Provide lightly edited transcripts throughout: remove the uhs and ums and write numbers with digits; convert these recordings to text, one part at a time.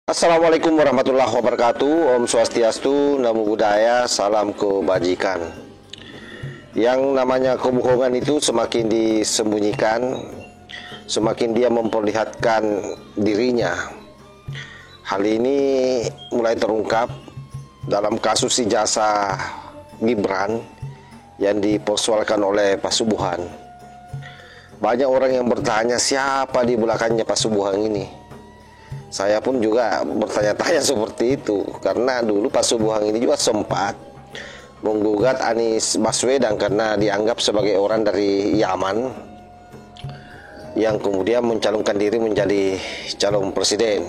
Assalamualaikum warahmatullahi wabarakatuh. Om Swastiastu, Namo Buddhaya, salam kebajikan. Yang namanya kebohongan itu semakin disembunyikan, semakin dia memperlihatkan dirinya. Hal ini mulai terungkap dalam kasus ijazah Gibran yang dipersoalkan oleh Pak Subuhan. Banyak orang yang bertanya siapa di belakangnya Pak Subuhan ini. Saya pun juga bertanya-tanya seperti itu, karena dulu Pak Subuhan ini juga sempat menggugat Anies Baswedan karena dianggap sebagai orang dari Yaman yang kemudian mencalonkan diri menjadi calon presiden.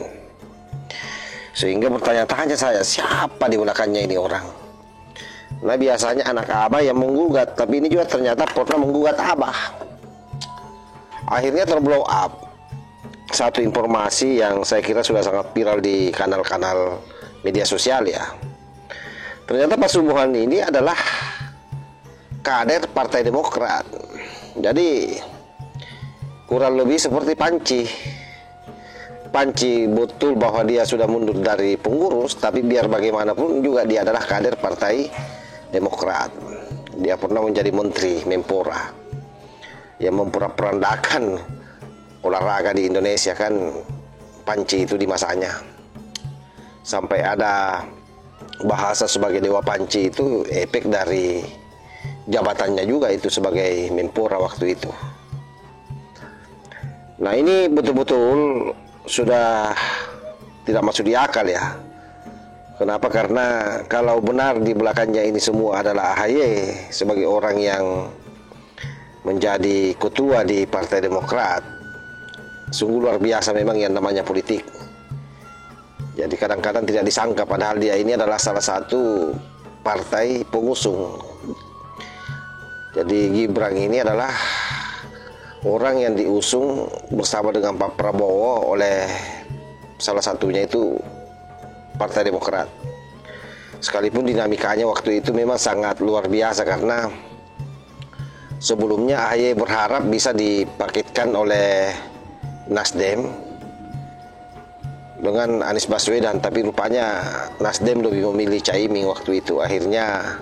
Sehingga bertanya-tanya saya, siapa di belakangnya ini orang? Nah, biasanya anak Abah yang menggugat, tapi ini juga ternyata pernah menggugat Abah. Akhirnya terblow up satu informasi yang saya kira sudah sangat viral di kanal-kanal media sosial ya. Ternyata Pak Subuhan ini adalah kader Partai Demokrat. Jadi kurang lebih seperti Panci betul bahwa dia sudah mundur dari pengurus, tapi biar bagaimanapun juga dia adalah kader Partai Demokrat. Dia pernah menjadi Menteri Menpora yang memperandakan olahraga di Indonesia kan. Panci itu di masanya sampai ada bahasa sebagai Dewa Panci, itu efek dari jabatannya juga itu sebagai Menpora waktu itu. Nah, ini betul-betul sudah tidak masuk di akal ya. Kenapa? Karena kalau benar di belakangnya ini semua adalah AHY sebagai orang yang menjadi ketua di Partai Demokrat, sungguh luar biasa memang yang namanya politik. Jadi kadang-kadang tidak disangka padahal dia ini adalah salah satu partai pengusung. Jadi Gibran ini adalah orang yang diusung bersama dengan Pak Prabowo oleh salah satunya itu Partai Demokrat. Sekalipun dinamikanya waktu itu memang sangat luar biasa, karena sebelumnya AHY berharap bisa dipaketkan oleh Nasdem dengan Anies Baswedan, tapi rupanya Nasdem lebih memilih Caimin waktu itu. Akhirnya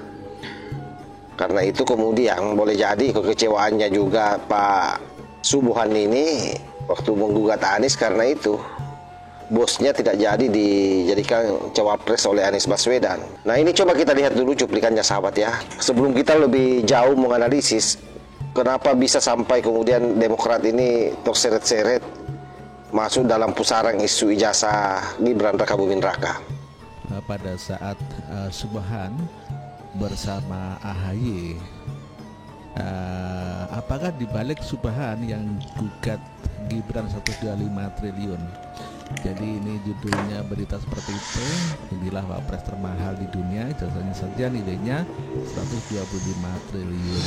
karena itu kemudian boleh jadi kekecewaannya juga Pak Subuhan ini waktu menggugat Anies, karena itu bosnya tidak jadi dijadikan cawapres oleh Anies Baswedan. Nah, ini coba kita lihat dulu cuplikannya sahabat ya, sebelum kita lebih jauh menganalisis kenapa bisa sampai kemudian Demokrat ini terseret-seret masuk dalam pusaran isu ijazah Gibran Rakabuming Raka. Pada saat Subuhan bersama AHY, apakah dibalik Subuhan yang gugat Gibran 125 triliun? Jadi ini judulnya berita seperti itu. Inilah wapres termahal di dunia, ijazahnya saja nilainya 125 triliun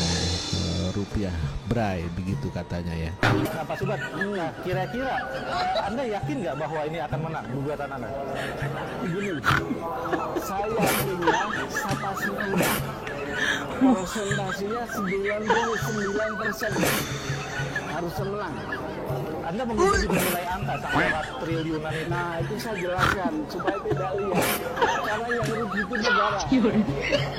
rupiah, Bray, begitu katanya ya. Nah, Pak Subat, kira-kira Anda yakin nggak bahwa ini akan menang gugatan Anda? Begini, saya punya sapasi muda, persentasenya 99% harus menang. Anda mengikuti nilai angka sampai triliunan itu. Nah, itu saya jelaskan supaya tidak lihat. Karena yang rugi itu negara.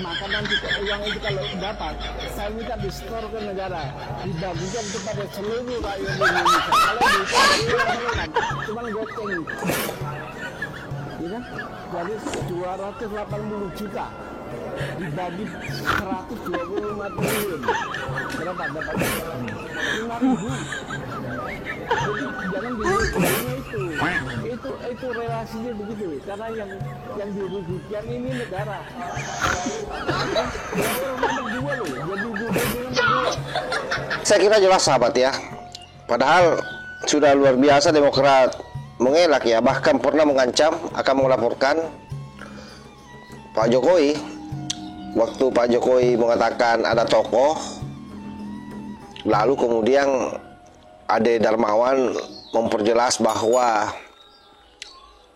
Maka nanti uang itu kalau dapat, saya minta di-store ke negara, dibagikan kepada seluruh rakyat Indonesia. Kalau dihitung cuma goceng, ya kan? Jadi 280 juta dibagi 125 triliun, berapa dapatnya? 5.000. Jadi jangan itu relasinya begitu, karena yang dirugikan ini negara. Saya kira jelas sahabat ya. Padahal sudah luar biasa Demokrat mengelak ya, bahkan pernah mengancam akan melaporkan Pak Jokowi. Waktu Pak Jokowi mengatakan ada tokoh, lalu kemudian Ade Darmawan memperjelas bahwa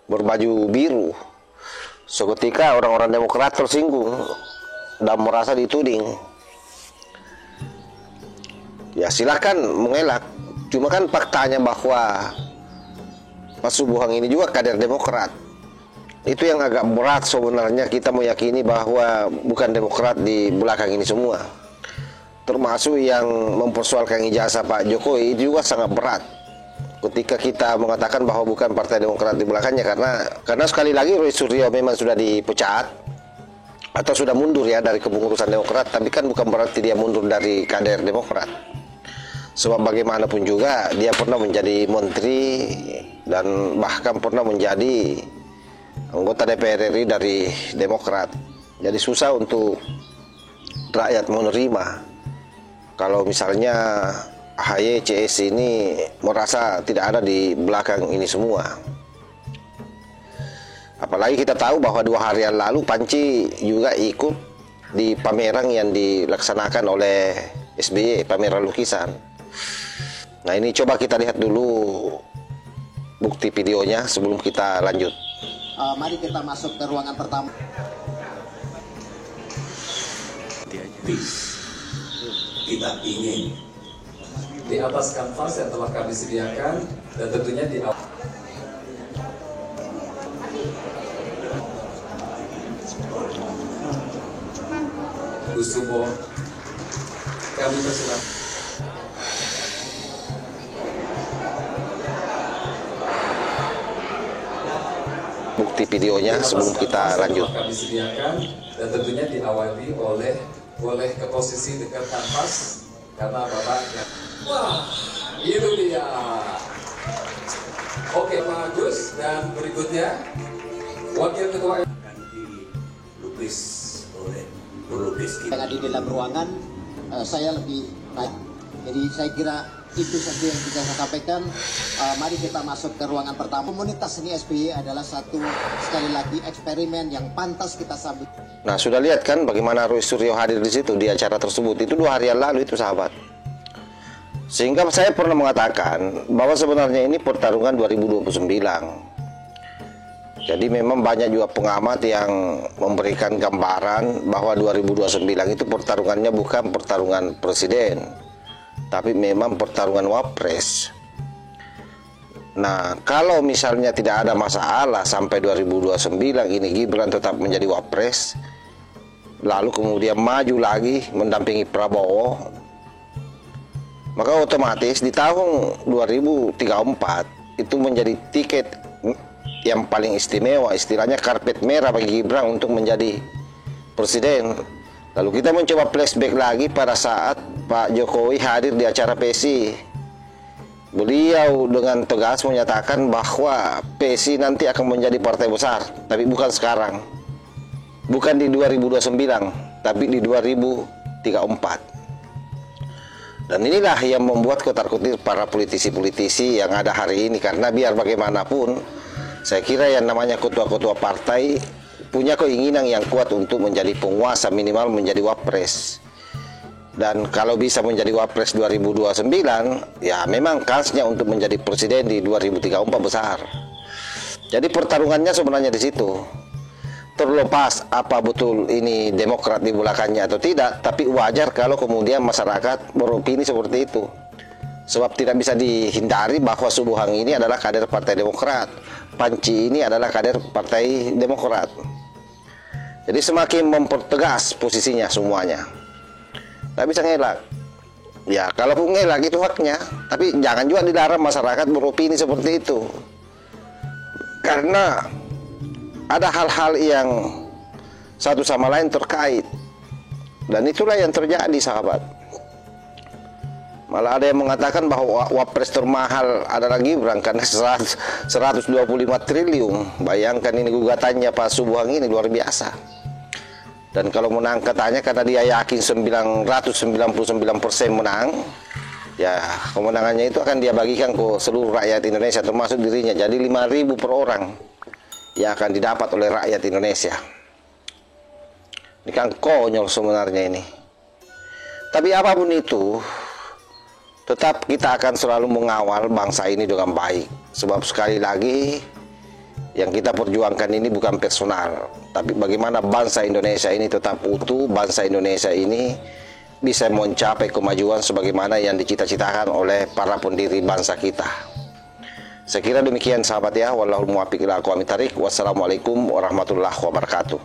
berbaju biru. Seketika orang-orang Demokrat tersinggung dan merasa dituding. Ya silakan mengelak, cuma kan faktanya bahwa Pak Subuhang ini juga kader Demokrat. Itu yang agak berat sebenarnya, kita meyakini bahwa bukan Demokrat di belakang ini semua. Termasuk yang mempersoalkan ijazah Pak Jokowi itu juga sangat berat ketika kita mengatakan bahwa bukan Partai Demokrat di belakangnya, karena sekali lagi Roy Suryo memang sudah dipecat atau sudah mundur ya dari kepengurusan Demokrat, tapi kan bukan berarti dia mundur dari kader Demokrat. Sebab bagaimanapun juga dia pernah menjadi menteri dan bahkan pernah menjadi anggota DPR RI dari Demokrat. Jadi susah untuk rakyat menerima kalau misalnya AHY CS ini merasa tidak ada di belakang ini semua. Apalagi kita tahu bahwa 2 hari yang lalu Panci juga ikut di pameran yang dilaksanakan oleh SBY, pameran lukisan. Nah, ini coba kita lihat dulu bukti videonya sebelum kita lanjut. Mari kita masuk ke ruangan pertama. Kita ingin di atas kanvas yang telah kami sediakan dan tentunya di awal Kusumo kami persilakan. Bukti videonya sebelum kita lanjut. Kami sediakan dan tentunya diawali oleh ke posisi dekat kanvas karena bapaknya. Wah, itu dia. Oke, Pak Agus, dan berikutnya Wakil Ketua akan dilukis oleh pelukis kita. Yang ada di dalam ruangan, saya lebih baik. Jadi saya kira itu saja yang bisa saya sampaikan. Mari kita masuk ke ruangan pertama. Komunitas seni SBY adalah satu, sekali lagi, eksperimen yang pantas kita sambut. Nah, sudah lihat kan bagaimana Roy Suryo hadir di situ di acara tersebut. Itu 2 hari yang lalu itu, sahabat. Sehingga saya pernah mengatakan bahwa sebenarnya ini pertarungan 2029. Jadi memang banyak juga pengamat yang memberikan gambaran bahwa 2029 itu pertarungannya bukan pertarungan presiden, tapi memang pertarungan wapres. Nah, kalau misalnya tidak ada masalah sampai 2029 ini Gibran tetap menjadi wapres, lalu kemudian maju lagi mendampingi Prabowo, maka otomatis di tahun 2034 itu menjadi tiket yang paling istimewa, istilahnya karpet merah bagi Gibran untuk menjadi presiden. Lalu kita mencoba flashback lagi pada saat Pak Jokowi hadir di acara PSI. Beliau dengan tegas menyatakan bahwa PSI nanti akan menjadi partai besar, tapi bukan sekarang. Bukan di 2029, tapi di 2034. Dan inilah yang membuat kotar-kotir para politisi-politisi yang ada hari ini. Karena biar bagaimanapun, saya kira yang namanya ketua-ketua partai punya keinginan yang kuat untuk menjadi penguasa, minimal menjadi wapres. Dan kalau bisa menjadi wapres 2029, ya memang kansnya untuk menjadi presiden di 2034 besar. Jadi pertarungannya sebenarnya di situ. Terlepas apa betul ini Demokrat di belakangnya atau tidak, tapi wajar kalau kemudian masyarakat beropini seperti itu. Sebab tidak bisa dihindari bahwa Subuhang ini adalah kader Partai Demokrat, Panci ini adalah kader Partai Demokrat. Jadi semakin mempertegas posisinya semuanya. Tidak bisa ngelak. Ya, kalaupun ngelak itu haknya, tapi jangan juga dilarang masyarakat beropini seperti itu. Karena ada hal-hal yang satu sama lain terkait. Dan itulah yang terjadi, sahabat. Malah ada yang mengatakan bahwa wapres termahal adalah Gibran karena 125 triliun. Bayangkan ini gugatannya Pak Subuhang ini luar biasa. Dan kalau menang katanya karena dia yakin 999% menang, ya kemenangannya itu akan dia bagikan ke seluruh rakyat Indonesia termasuk dirinya. Jadi 5.000 per orang yang akan didapat oleh rakyat Indonesia. Ini kan konyol sebenarnya ini. Tapi apapun itu, tetap kita akan selalu mengawal bangsa ini dengan baik. Sebab sekali lagi, yang kita perjuangkan ini bukan personal, tapi bagaimana bangsa Indonesia ini tetap utuh, bangsa Indonesia ini bisa mencapai kemajuan sebagaimana yang dicita-citakan oleh para pendiri bangsa kita. Saya kira demikian sahabat ya. Wallahul muwaffiq ila aqwamit thariq. Wassalamualaikum warahmatullahi wabarakatuh.